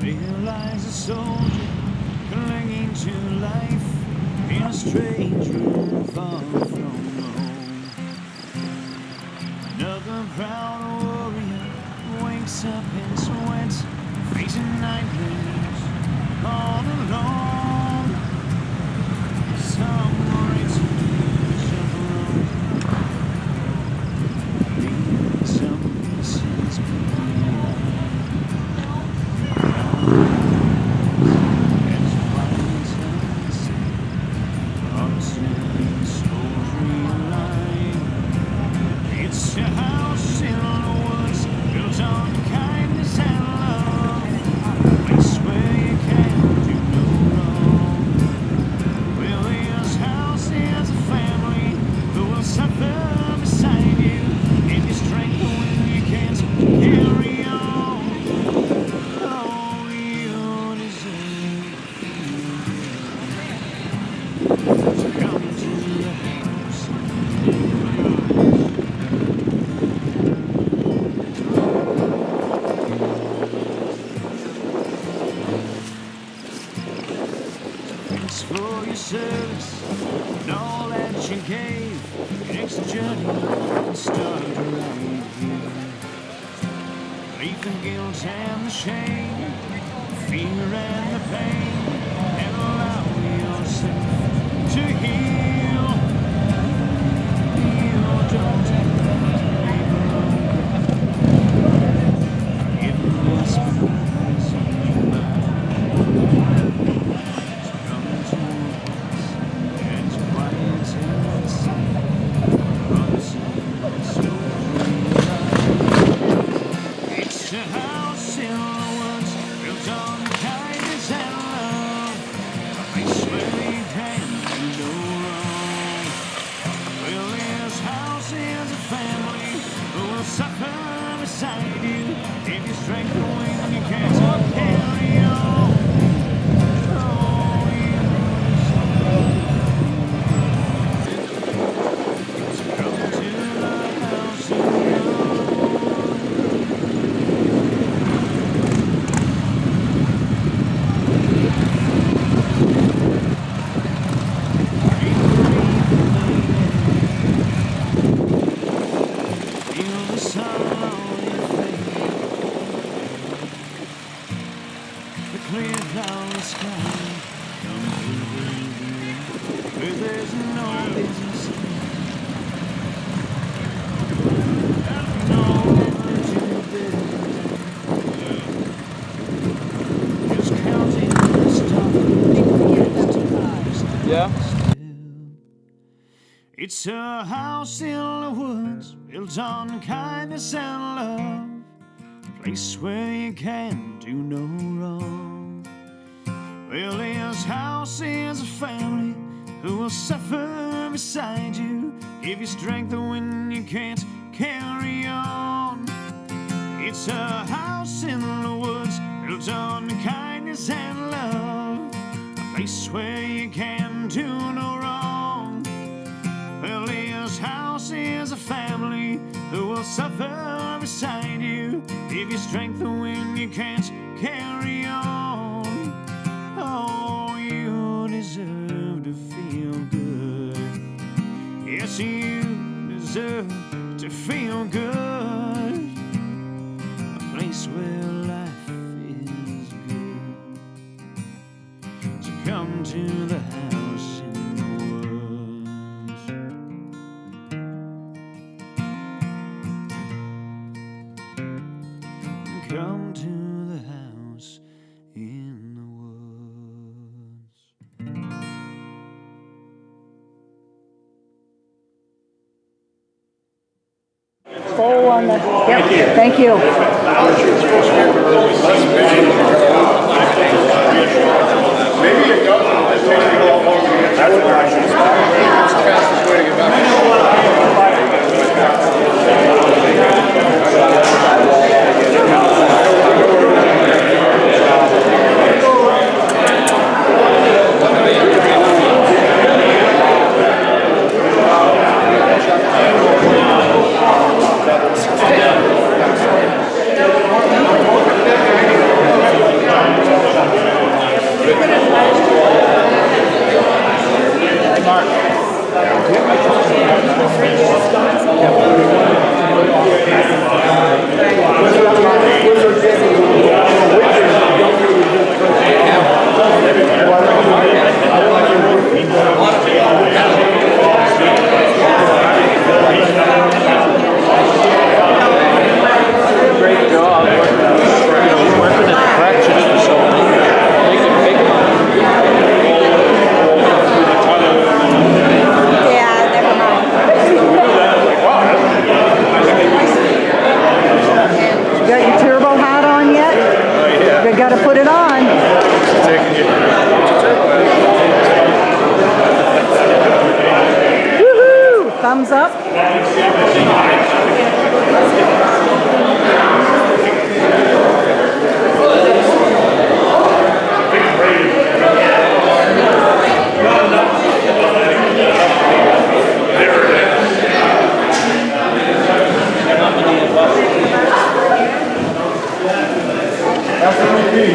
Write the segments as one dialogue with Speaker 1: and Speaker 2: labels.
Speaker 1: Realize a soldier clinging to life in a strange room far from home. Another proud warrior wakes up in sweat, facing nightmares all alone. Some returns of road, leaving some pieces behind. It's a house in the woods, built on kindness and love, a place where you can do no wrong. Well, this house is a family who will suffer beside you, give you strength when you can't carry on. Oh, you deserve to come to the house. Thanks for your service and all that you gave. Next journey can start right here. Leave the guilt and the shame, the fear and the pain, and allow yourself to heal. You don't have to be alone. Forgiveness burns in your mind. It's a house in the woods, built on kindness and love, a place where you can do no wrong. Well, this house is a family who will suffer beside you, give you strength when you can't carry on. Oh, you so come to the house in the feel the sun on your face, the clear cloud sky comes over you, where there's no business, no urgent business, just counting the stars.
Speaker 2: Yeah?
Speaker 1: It's a house in the woods, built on kindness and love, a place where you can do no wrong. Well, this house is a family who will suffer beside you, give you strength when you can't carry on. It's a house in the woods, built on kindness and love, a place where you can do no wrong. Well, this house is a family who will suffer beside you, give you strength when you can't carry on. Oh, you deserve to feel good. Yes, you deserve to feel good. A place where life is good. So come to the house in the woods. Come to the house in the woods.
Speaker 3: Full on the, yep, thank you.
Speaker 4: Maybe it doesn't. It takes me a lot longer to get back to where I should start. It's the fastest way to get back. That's the only thing.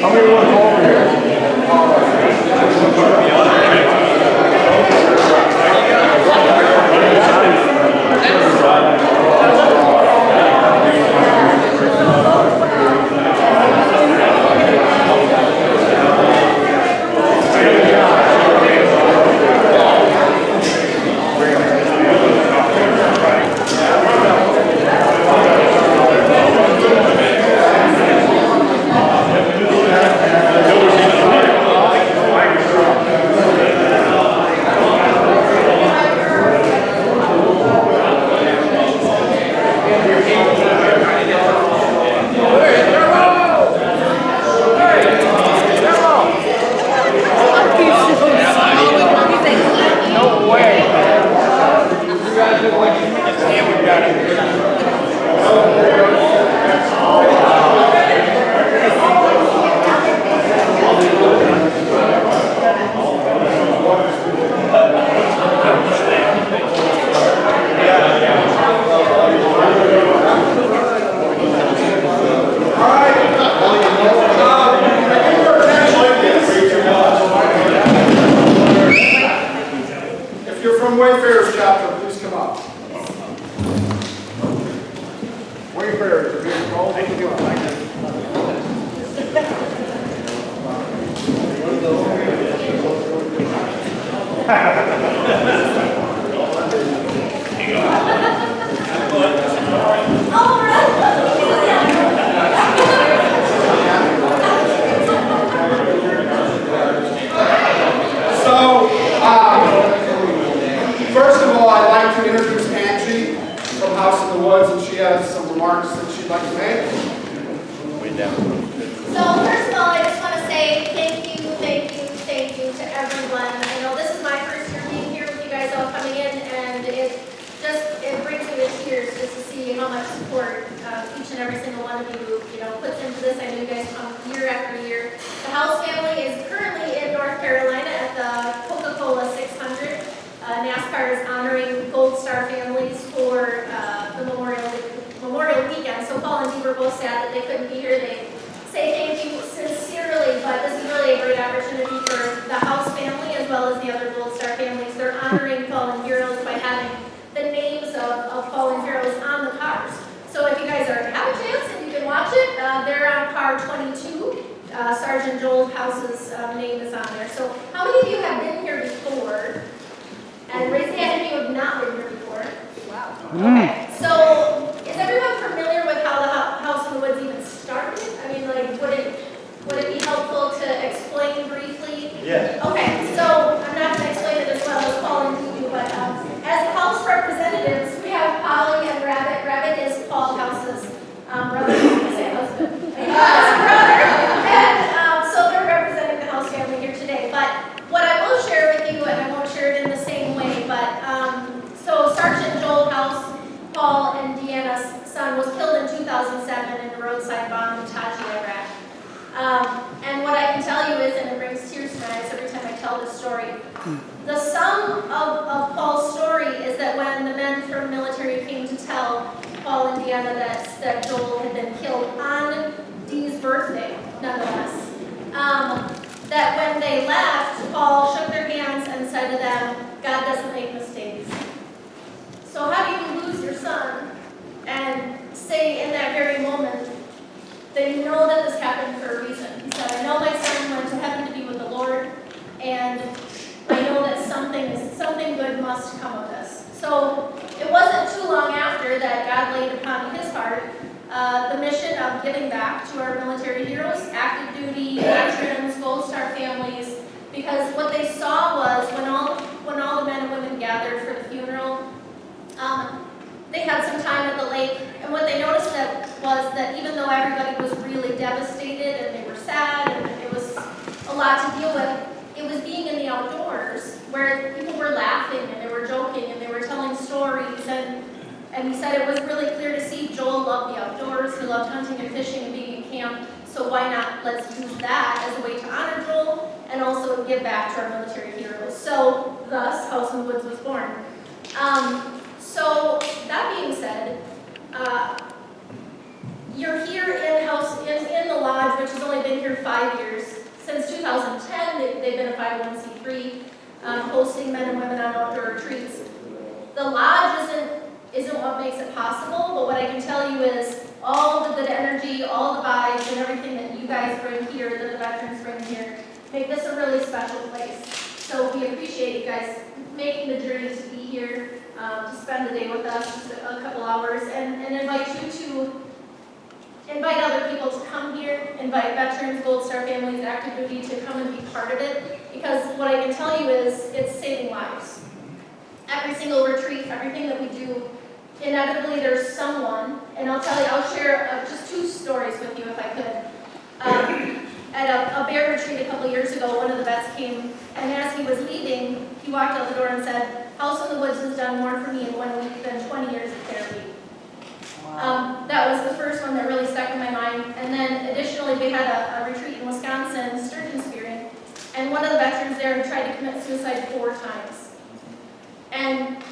Speaker 4: How many want to go over here? Wayfarers chapter, please come up. Wayfarers are being called. Thank you. First of all, I'd like to introduce Angie from House in the Woods, and she has some remarks that she'd like to make.
Speaker 2: Way down. So first of all, I just want to say thank you to everyone. I know this is my first year being here with you guys all coming in, and it brings me to tears just to see how much support each and every single one of you puts into this. I know you guys come year after year. The House family is currently in North Carolina at the Coca-Cola 600. NASCAR is honoring Gold Star families for the Memorial Weekend. So Paul and Dee were both sad that they couldn't be here. They say thank you sincerely, but this is really a great opportunity for the House family as well as the other Gold Star families. They're honoring fallen heroes by having the names of fallen heroes on the cars. So if you guys have a chance and you can watch it, they're on car 22. Sergeant Joel House's name is on there. So how many of you have been here before? And raise your hand if you have not been here before. Wow. Okay. So is everyone familiar with how the House in the Woods even started? I mean, like, would it be helpful to explain briefly?
Speaker 4: Yeah.
Speaker 2: Okay. So I'm not going to explain it as well as Paul and Dee, but as House representatives, we have Polly and Rabbit. Rabbit is Paul House's brother. Husband. Brother. And so they're representing the House family here today. But what I will share with you, and I won't share it in the same way, but so Sergeant Joel House, Paul and Deanna's son, was killed in 2007 in a roadside bomb in Taji, Iraq. And what I can tell you is, and it brings tears to my eyes every time I tell this story, the sum of Paul's story is that when the men from military came to tell Paul and Deanna that Joel had been killed on Dee's birthday, nonetheless, that when they left, Paul shook their hands and said to them, God doesn't make mistakes. So how do you lose your son and say in that very moment that you know that this happened for a reason? He said, I know my son went to heaven to be with the Lord, and I know that something good must come of this. So it wasn't too long after that God laid upon his heart the mission of giving back to our military heroes, active duty, veterans, Gold Star families, because what they saw was when all the men and women gathered for the funeral, they had some time at the lake, and what they noticed was that even though everybody was really devastated and they were sad and it was a lot to deal with, it was being in the outdoors where people were laughing and they were joking and they were telling stories, and he said it was really clear to see Joel loved the outdoors, he loved hunting and fishing and being in camp, so why not let's use that as a way to honor Joel and also give back to our military heroes. So thus, House in the Woods was born. So that being said, lodge, which has only been here 5 years. Since 2010, they've been a 501c3, hosting men and women on outdoor retreats. The lodge isn't what makes it possible, but what I can tell you is all the good energy, all the vibes, and everything that you guys bring here, that the veterans bring here, make this a really special place. So we appreciate you guys making the journey to be here, to spend the day with us, just a couple hours, and invite you to invite other people to come here, invite veterans, Gold Star families, active duty to come and be part of it, because what I can tell you is it's saving lives. Every single retreat, everything that we do, inevitably there's someone, and I'll share just 2 stories with you if I could. At a bear retreat a couple years ago, one of the vets came, and as he was leaving, he walked out the door and said, House in the Woods has done more for me in 1 week than 20 years of therapy. That was the first one that really stuck in my mind. And then additionally, we had a retreat in Wisconsin, Sturgeon Spearing, and one of the veterans there tried to commit suicide 4 times. And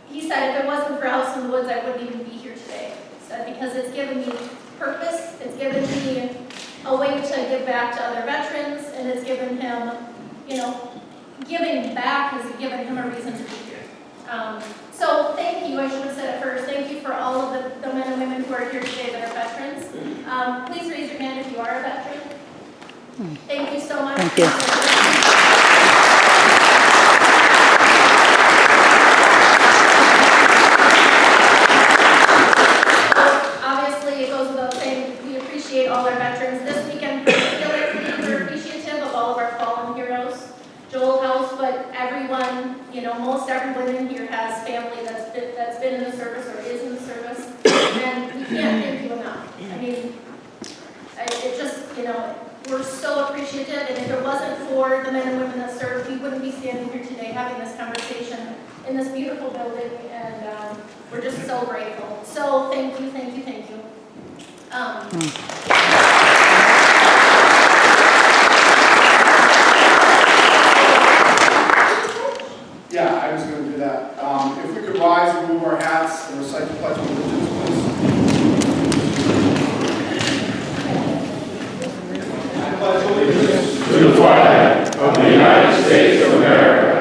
Speaker 2: he said, if it wasn't for House in the Woods, I wouldn't even be here today. He said, because it's given me purpose, it's given me a way to give back to other veterans, and it's given him, giving back has given him a reason to be here. So thank you, I should have said it first, thank you for all of the men and women who are here today that are veterans. Please raise your hand if you are a veteran. Thank you so much.
Speaker 3: Thank you.
Speaker 2: Obviously, it goes without saying, we appreciate all our veterans. This weekend, particularly, we're appreciative of all of our fallen heroes. Joel House, but everyone, most everyone in here has family that's been in the service or is in the service, and we can't thank you enough. I mean, it just, we're so appreciative, and if it wasn't for the men and women that serve, we wouldn't be standing here today having this conversation in this beautiful building, and we're just so grateful. So thank you, thank you, thank you.
Speaker 4: Yeah, I was going to do that. If we could rise, remove our hats, and recite the Pledge of Allegiance, please. I pledge allegiance
Speaker 5: to the flag of the United States of America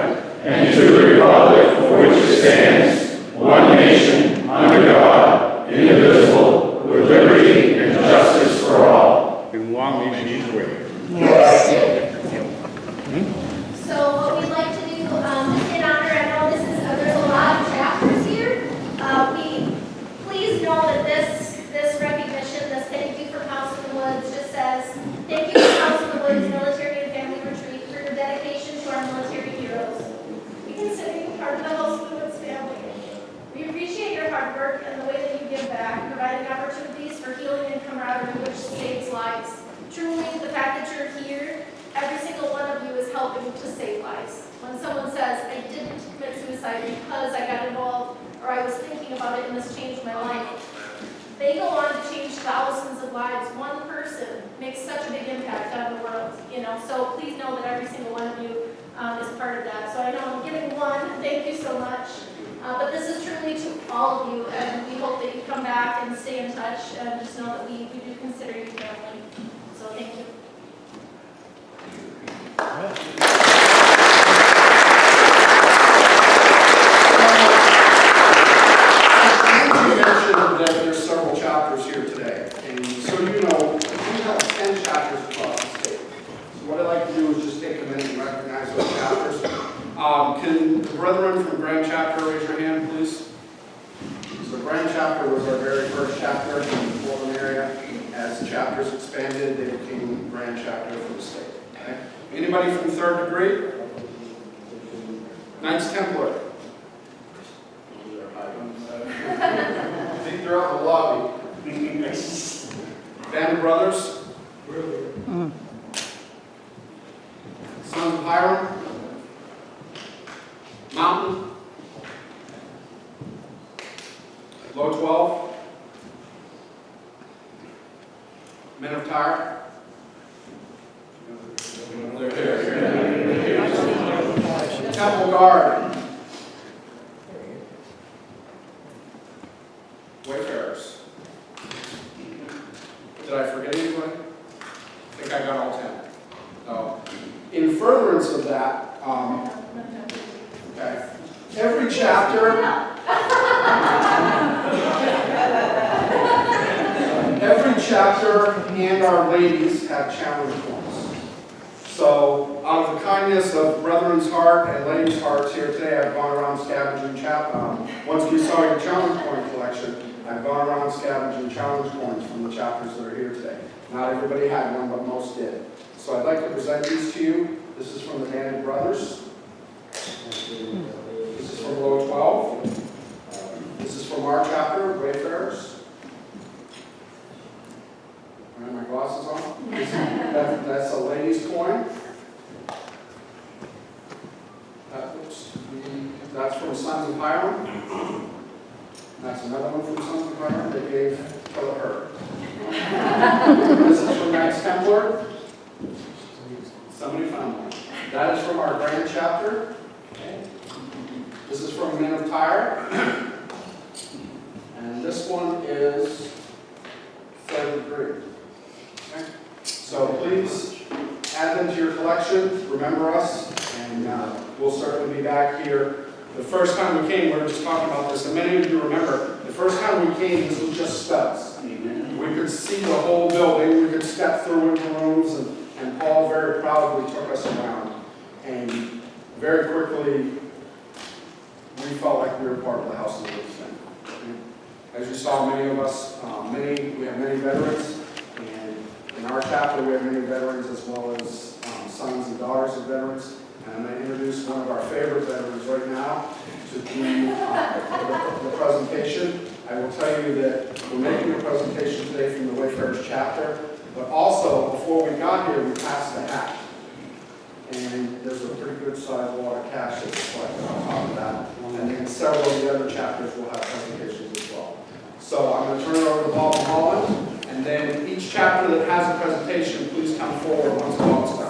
Speaker 5: and to the republic for which it stands, one nation, under God, indivisible, with liberty and justice for all.
Speaker 4: And long may she endure.
Speaker 2: So what we'd like to do, just in honor, I know there's a lot of chapters here. Please know that this recognition, this thank you for House in the Woods just says, thank you for House in the Woods Military and Family Retreat for your dedication to our military heroes. We consider you part of the House in the Woods family. We appreciate your hard work and the way that you give back, providing opportunities for healing and camaraderie, which saves lives. Truly, the fact that you're here, every single one of you is helping to save lives. When someone says, I didn't commit suicide because I got involved or I was thinking about it and this changed my life, they go on to change thousands of lives. One person makes such a big impact on the world, So please know that every single one of you is part of that. So I know I'm giving one, thank you so much. But this is truly to all of you, and we hope that you come back and stay in touch, and just know that we do consider you family. So thank you.
Speaker 4: You mentioned that there's several chapters here today, and so we have 10 chapters across the state. So what I'd like to do is just take a minute and recognize those chapters. Can the brethren from Grand Chapter raise your hand, please? So Grand Chapter was our very first chapter in the Portland area. As chapters expanded, they became Grand Chapter for the state. Okay? Anybody from 3rd degree? Knights Templar? I think they're out in the lobby. Band of Brothers? Sons of Hiram? Mountain? Low 12? Men of Tyre? Temple Guard? Wayfarers? Did I forget anybody? think I got all 10. In furtherance of that, okay, every chapter, and our ladies have challenge points. So, out of the kindness of Brethren's heart and ladies' hearts here today, I've gone around scavenging once we saw your challenge point collection, I've gone around scavenging challenge points from the chapters that are here today. Not everybody had one, but most did. So I'd like to present these to you. This is from the Danny Brothers. This is from row 12. This is from our chapter, Wayfarers. I have my glasses on. That's a lady's coin. That's from Sons of Hiram. That's another one from Sons of Hiram they gave for the herd. This is from Max Templar. Somebody found one. That is from our grand chapter. Okay. This is from Men of Tyre. And this one is 33. Okay. So please add them to your collection. Remember us, and we'll certainly be back here. The first time we came, we were just talking about this, and many of you remember, the first time we came, this was just studs. We could see the whole building, we could step through into rooms, and Paul very proudly took us around. And very quickly, we felt like we were part of the house of the thing. As you saw, many of us, we have many veterans, and in our chapter we have many veterans as well as sons and daughters of veterans. And I'm going to introduce one of our favorite veterans right now to do the presentation. I will tell you that we're making a presentation today from the Wayfarers chapter, but also, before we got here, we passed the hat. And there's a pretty good sized wad of cash that's collected on top of that. And then several of the other chapters will have presentations as well. So I'm going to turn it over to Paul from Holland, and then each chapter that has a presentation, please come forward once Paul's done.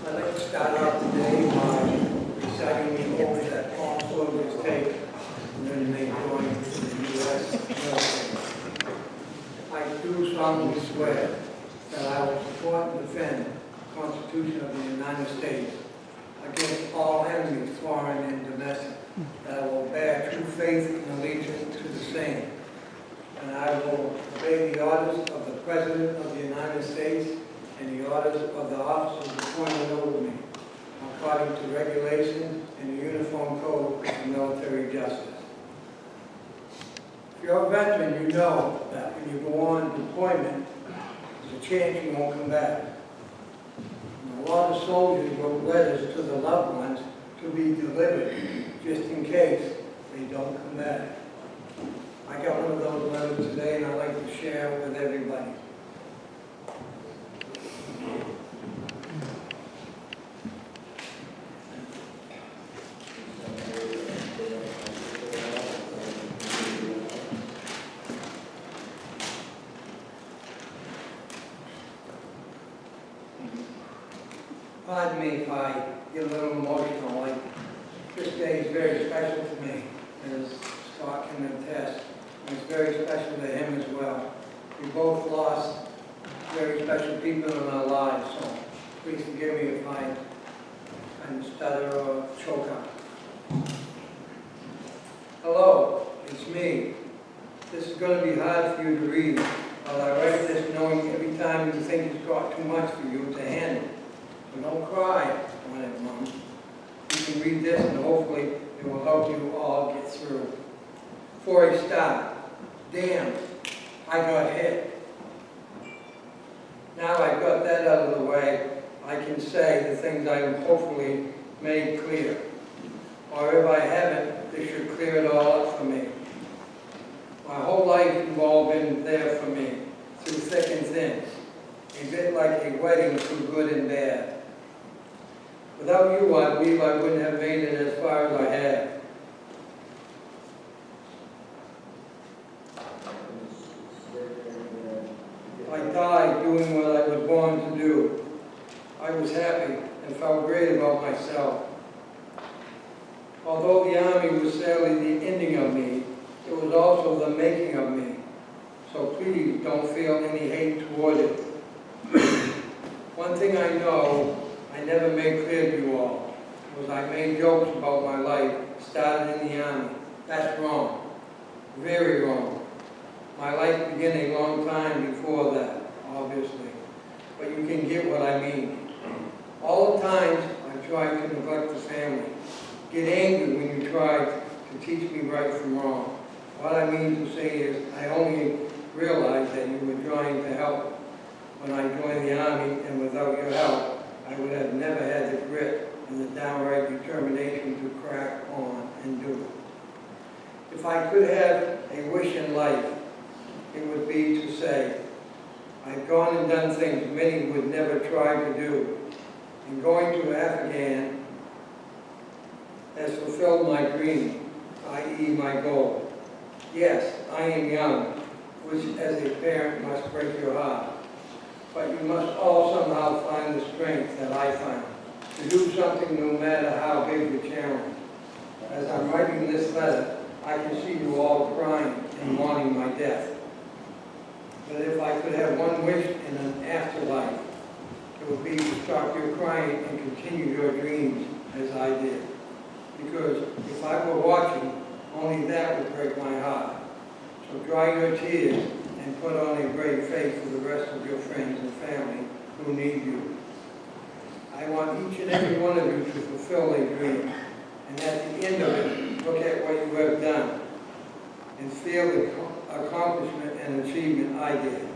Speaker 6: I'd like to start off today by reciting the oath that all soldiers take when they join the U.S. military. I do solemnly swear that I will support and defend the Constitution of the United States against all enemies, foreign and domestic, that I will bear true faith and allegiance to the same, and I will obey the orders of the President of the United States and the orders of the officers appointed over me, according to regulations and the Uniform Code of Military Justice. If you're a veteran, you know that when you go on deployment, there's a chance you won't come back. And a lot of soldiers wrote letters to the loved ones to be delivered, just in case they don't come back. I got one of those letters today, and I'd like to share it with everybody. Pardon me if I get a little emotional. This day is very special to me, as Scott can attest. And it's very special to him as well. We both lost very special people in our lives, so please forgive me if I stutter or choke up. Hello, it's me. This is going to be hard for you to read, but I write this knowing every time you think it's got too much for you to handle. So don't cry on it, Mom. You can read this and hopefully it will help you all get through. Before I start, damn, I got hit. Now I've got that out of the way, I can say the things I have hopefully made clear. Or if I haven't, this should clear it all up for me. My whole life you've all been there for me, through thick and thin. A bit like a wedding through good and bad. Without you, I believe I wouldn't have made it as far as I have. I died doing what I was born to do. I was happy and felt great about myself. Although the Army was sadly the ending of me, it was also the making of me. So please don't feel any hate toward it. One thing I know I never made clear to you all was I made jokes about my life started in the Army. That's wrong. Very wrong. My life began a long time before that, obviously. But you can get what I mean. All the times I tried to neglect the family. Get angry when you tried to teach me right from wrong. What I mean to say is I only realized that you were trying to help when I joined the Army, and without your help, I would have never had the grit and the downright determination to crack on and do it. If I could have a wish in life, it would be to say, I've gone and done things many would never try to do. And going to Afghan has fulfilled my dream, i.e. my goal. Yes, I am young, which as a parent must break your heart. But you must all somehow find the strength that I found to do something no matter how big the challenge. As I'm writing this letter, I can see you all crying and mourning my death. But if I could have one wish in an afterlife, it would be to stop your crying and continue your dreams as I did. Because if I were watching, only that would break my heart. So dry your tears and put on a brave face for the rest of your friends and family who need you. I want each and every one of you to fulfill a dream. And at the end of it, look at what you have done and feel the accomplishment and achievement I did.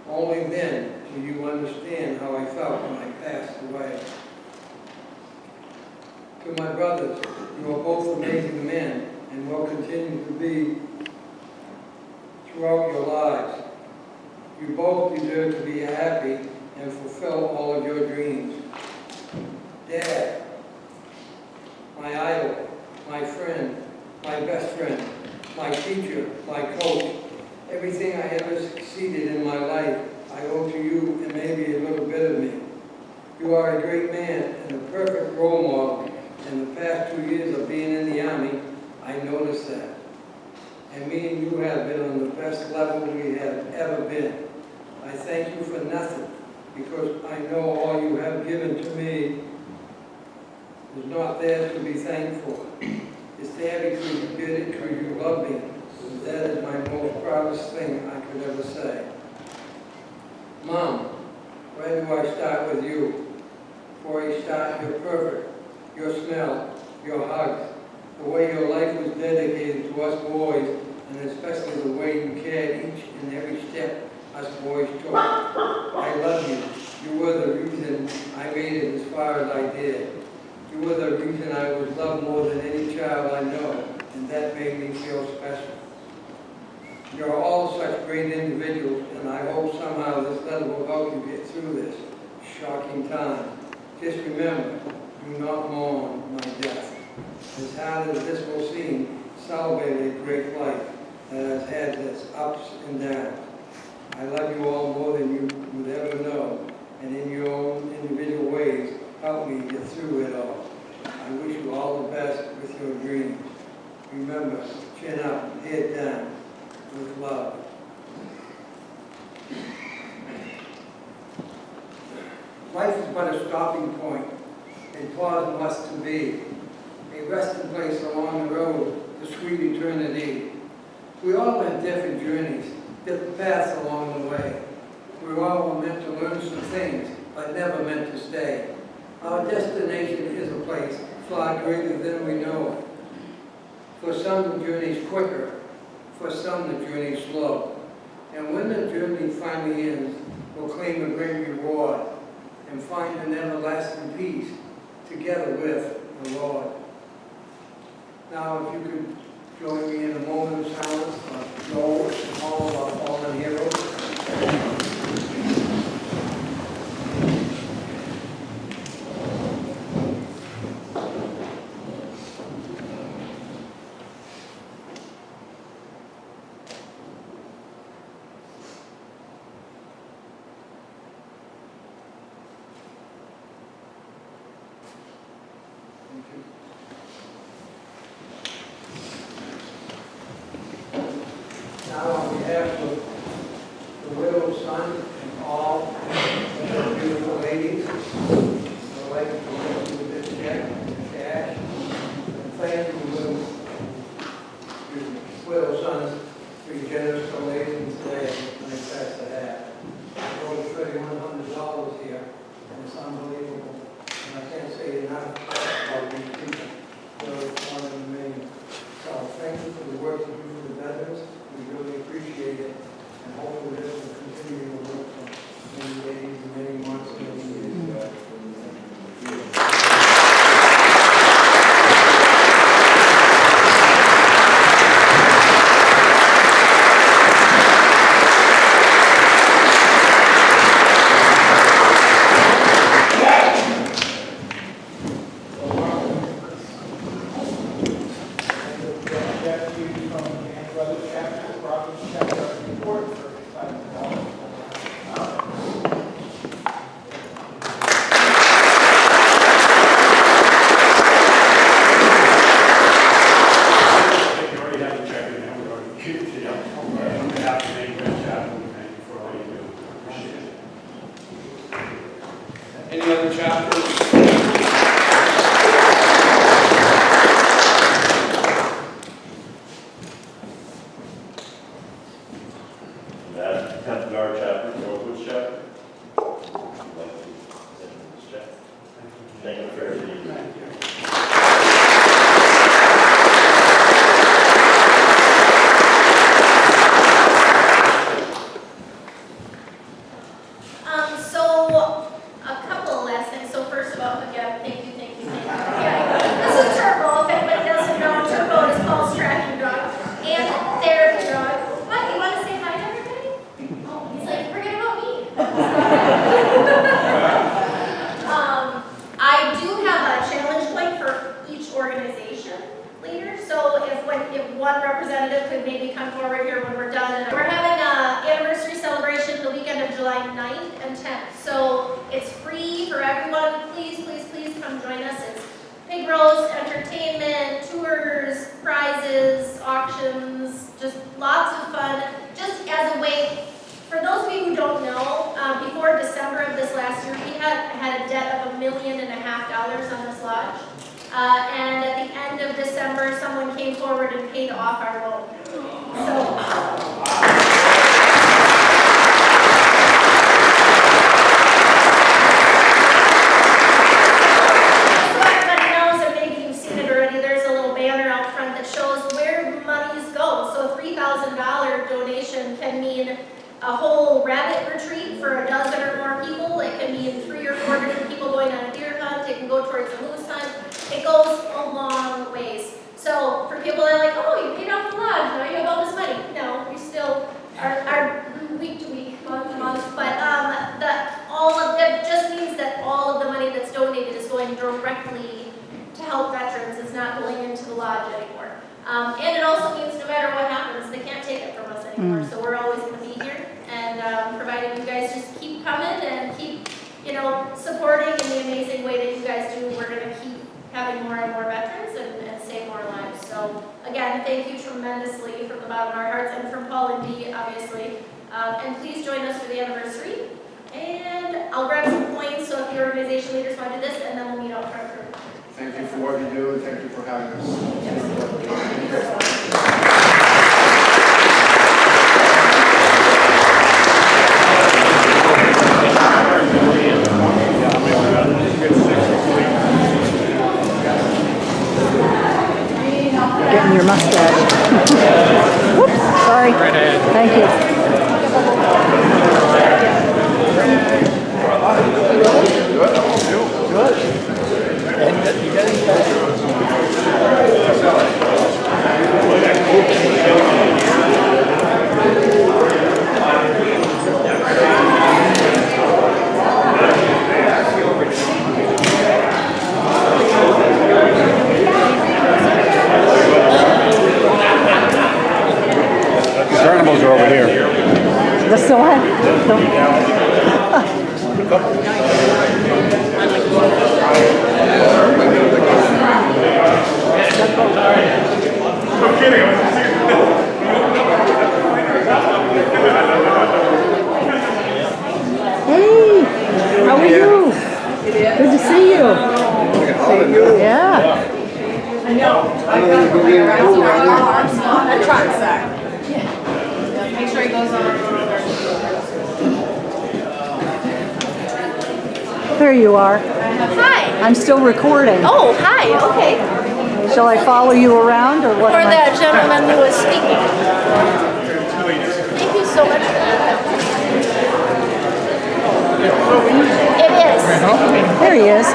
Speaker 6: Only then will you understand how I felt when I passed away. To my brothers, you are both amazing men and will continue to be throughout your lives. You both deserve to be happy and fulfill all of your dreams. Dad, my idol, my friend, my best friend, my teacher, my coach, everything I ever succeeded in my life, I owe to you and maybe a little bit of me. You are a great man and a perfect role model. In the past 2 years of being in the Army, I noticed that. And me and you have been on the best level we have ever been. I thank you for nothing, because I know all you have given to me is not there to be thanked for. It's there because you did it because you love me. And that is my most proudest thing I could ever say. Mom, where do I start with you? For a start, you're perfect. Your smell, your hugs, the way your life was dedicated to us boys, and especially the way you cared each and every step us boys took. I love you. You were the reason I made it as far as I did. You were the reason I was loved more than any child I know, and that made me feel special. You're all such great individuals, and I hope somehow this letter will help you get through this shocking time. Just remember, do not mourn my death. As hard as this will seem, celebrate a great life that has had its ups and downs. I love you all more than you would ever know, and in your own individual ways, help me get through it all. I wish you all the best with your dreams. Remember, chin up, head down, with love. Life is but a stopping point, a pause must to be, a resting place along the road to sweet eternity. We all went different journeys, different paths along the way. We all were meant to learn some things, but never meant to stay. Our destination is a place far greater than we know it. For some, the journey's quicker. For some, the journey's slow. And when the journey finally ends, we'll claim a great reward and find an everlasting peace together with the Lord. Now, if you could join me in a moment of silence for Joel and all of our fallen heroes. Thank you. Now, on behalf of the Widows Sons and all of the beautiful ladies, I'd like to present you with this check in cash. And thank you, Widows Sons, for your generous donation today when they passed the hat. I wrote $3,100 here, and it's unbelievable. And I can't say enough about these people. Widows Sons of Maine. So thank you for the work you do for the veterans. We really appreciate it. And hopefully this will continue to work for many days, many months, and many years.
Speaker 4: Any other chapters?
Speaker 5: That 10th Guard chapter, Northwoods chapter. Thank you for everything.
Speaker 2: So a couple of last things. So first of all, again, thank you. Yeah, this is Turbo. If anybody doesn't know, Turbo is Paul's tracking dog and therapy dog. What, you want to say hi to everybody? Oh, he's like, forget about me. I do have a challenge point for each organization leader. So if one representative could maybe come forward here when we're done. And we're having an anniversary celebration the weekend of July 9th and 10th. So it's free for everyone. Please come join us. It's pig roast, entertainment, tours, prizes, auctions, just lots of fun. Just as a way, for those of you who don't know, before December of this last year, we had a debt of $1.5 million on this lodge. And at the end of December, someone came forward and paid off our loan. So everybody knows, and maybe you've seen it already, there's a little banner out front that shows where monies go. So a $3,000 donation can mean a whole rabbit retreat for a dozen or more people. It can mean 3 or 4 different people going on a deer hunt. It can go towards a moose hunt. It goes a long ways. So for people that are like, oh, you paid off the lodge, now you have all this money. No, we still are week to week, month to month. But all of that just means that all of the money that's donated is going directly to help veterans. It's not going into the lodge anymore. And it also means no matter what happens, they can't take it from us anymore. So we're always going to be here, and provided you guys just keep coming and keep, supporting in the amazing way that you guys do, we're going to keep having more and more veterans and save more lives. So again, thank you tremendously from the bottom of our hearts, and from Paul and Dee, obviously. And please join us for the anniversary. And I'll grab some points, so if the organization leaders want to do this, and then we'll meet out front for.
Speaker 4: Thank you for what you do, and thank you for having us.
Speaker 3: Getting your mustache. Whoops, sorry. Thank you.
Speaker 5: Animals are over here.
Speaker 3: They're still
Speaker 5: No kidding.
Speaker 3: Yeah.
Speaker 7: Make sure he goes on.
Speaker 3: There you are.
Speaker 2: Hi.
Speaker 3: I'm still recording.
Speaker 2: Oh, hi. Okay.
Speaker 3: Shall I follow you around or what?
Speaker 2: For
Speaker 3: am I-
Speaker 2: that gentleman who was speaking. Thank you so much. It is.
Speaker 3: There he is.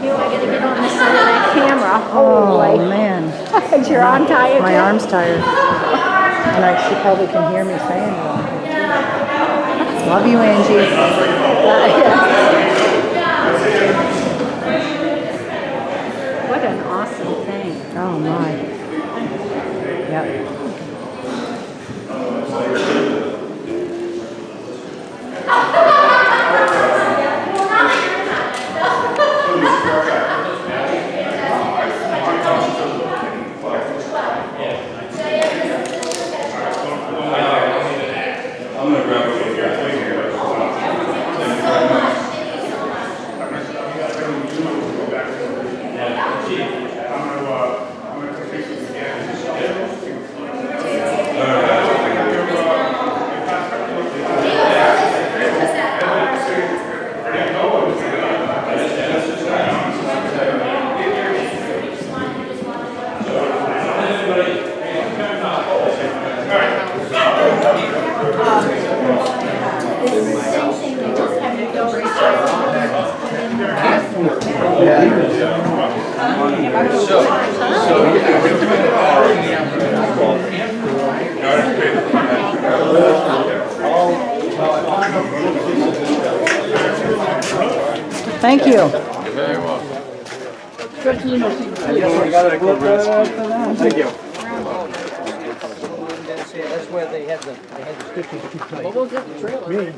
Speaker 2: I gotta get on this side of that camera.
Speaker 3: Oh man,
Speaker 2: You're on tired.
Speaker 3: my arm's tired. And she probably can hear me saying that. Love you, Angie.
Speaker 2: What an awesome thing.
Speaker 3: Oh my. Yep.
Speaker 5: I'm going to grab it with you. Thank you.
Speaker 3: Thank you.
Speaker 5: Thank you.
Speaker 6: That's where they had the 52 plates. Well, we'll get the trailer.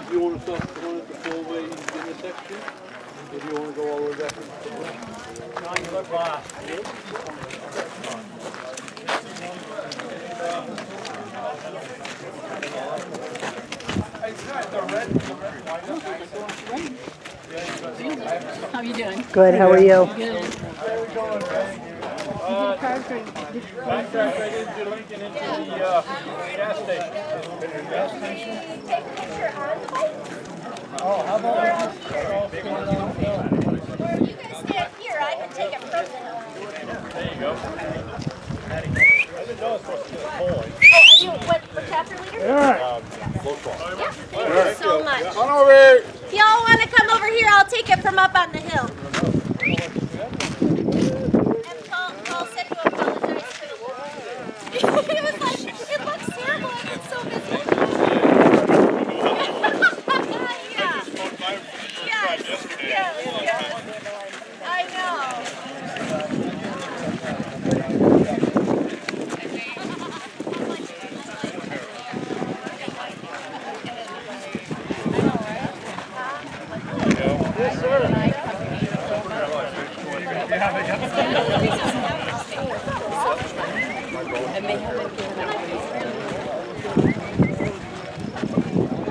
Speaker 8: Do you want to start going at the full-way intersection? Or do you want to go all the way back to the full-way?
Speaker 7: How you doing?
Speaker 3: Good. How are you?
Speaker 8: Backtrack right into Lincoln into the gas station.
Speaker 2: Take a picture on site. You guys stand here, I can take it from the
Speaker 8: There you go. I didn't know it was supposed to be a polling.
Speaker 2: Oh, are you what for chapter leader? Yeah, thank you so much.
Speaker 8: On over!
Speaker 2: If y'all want to come over here, I'll take it from up on the hill. And Paul said to apologize for the He was like, it looks terrible and it's so busy. Yeah. Yes. I know.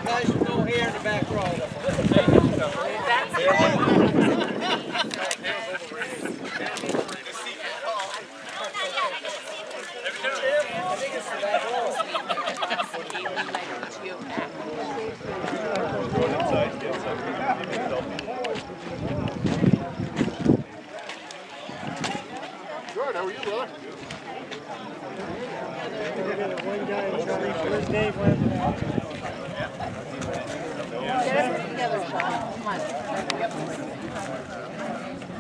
Speaker 8: Guys with no hair in the back row.
Speaker 5: Good, how are you, brother?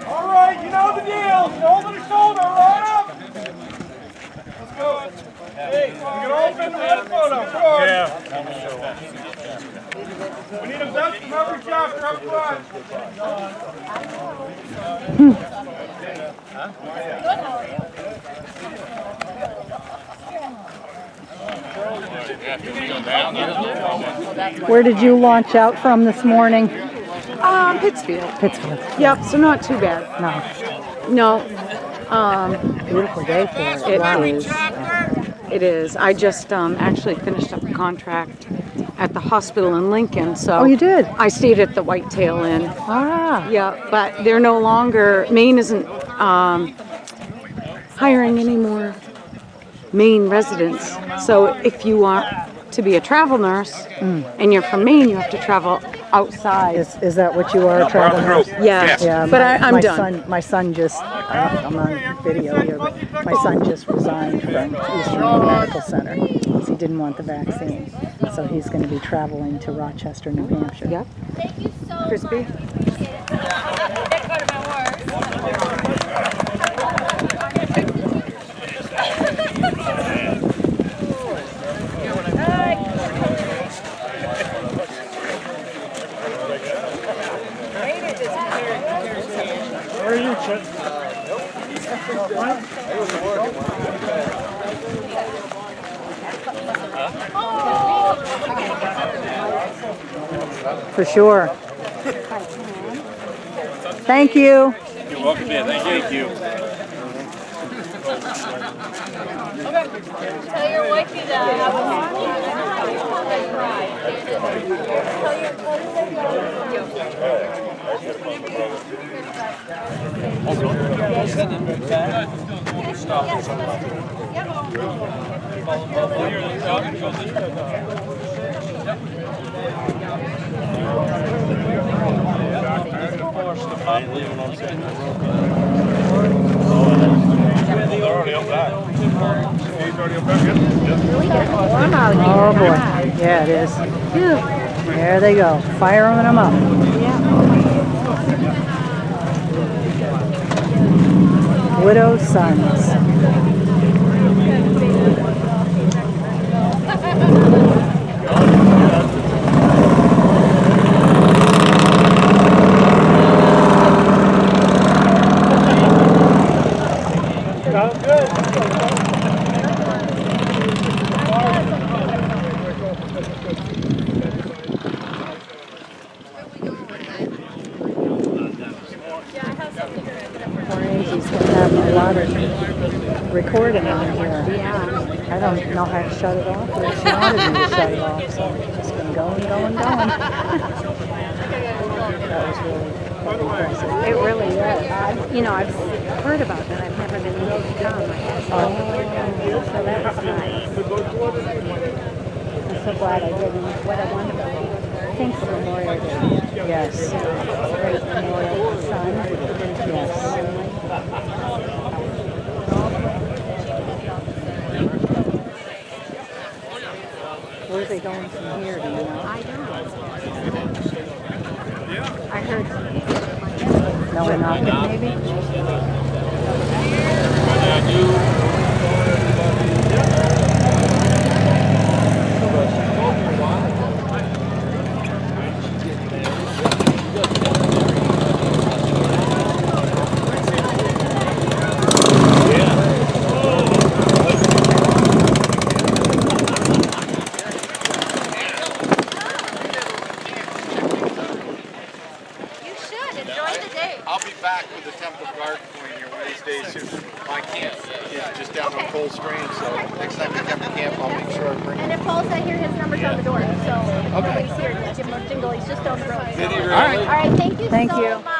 Speaker 8: All right, you know the deal. Shoulder to shoulder, right up. Let's go. Hey, we can all fit in the photo. Come on. Yeah. We need a best from every chapter up front.
Speaker 3: Where did you launch out from this morning?
Speaker 7: Pittsfield.
Speaker 3: Pittsfield.
Speaker 7: Yep, so not too bad.
Speaker 3: No.
Speaker 7: No,
Speaker 3: Beautiful day for it.
Speaker 7: it
Speaker 3: Wow.
Speaker 7: is. It is. I just actually finished up a contract at the hospital in Lincoln, so.
Speaker 3: Oh, you did?
Speaker 7: I stayed at the Whitetail Inn.
Speaker 3: Ah.
Speaker 7: Yeah, but they're no longer, Maine isn't hiring any more Maine residents. So if you want to be a travel nurse and you're from Maine, you have to travel outside.
Speaker 3: Is that what you are, a travel nurse?
Speaker 7: Yeah,
Speaker 3: Yeah,
Speaker 7: but I'm done.
Speaker 3: My son just, I'm on video here, but my son just resigned from Eastern Medical Center because he didn't want the vaccine. So he's going to be traveling to Rochester, New Hampshire.
Speaker 7: Yep.
Speaker 2: Thank you so much.
Speaker 7: Crispy.
Speaker 8: Where are you, Chet?
Speaker 3: For sure. Thank you.
Speaker 5: You're welcome, yeah, thank you.
Speaker 2: Tell your wifey that.
Speaker 3: Oh boy. Yeah, it is. There they go. Firing them up. Widows Sons.
Speaker 8: Sounds good.
Speaker 3: He's going to have a lot of recording on here. I don't know how to shut it off, but she wanted me to shut it off, so it's just been going. That was really impressive.
Speaker 7: It really is. I've heard about that. I've never been able to come. So that was nice.
Speaker 3: I'm so glad I didn't.
Speaker 7: What a wonderful
Speaker 3: Thanks for Memorial Day. Yes. Great Memorial Sun. Yes. Where are they going from here, do you know?
Speaker 7: I don't. I heard.
Speaker 3: No, we're not. Maybe?
Speaker 2: You should enjoy the day.
Speaker 5: I'll be back with the Temple Garden when you're
Speaker 9: these days, my camp is just down on Cold Spring, so next time we come to camp, I'll make sure I bring
Speaker 2: And if Paul's not here, his number's on the door. So if nobody's here, just give him a jingle. He's just down the road.
Speaker 9: Did he really?
Speaker 2: All right, thank you
Speaker 3: Thank
Speaker 2: so
Speaker 3: you.
Speaker 2: much.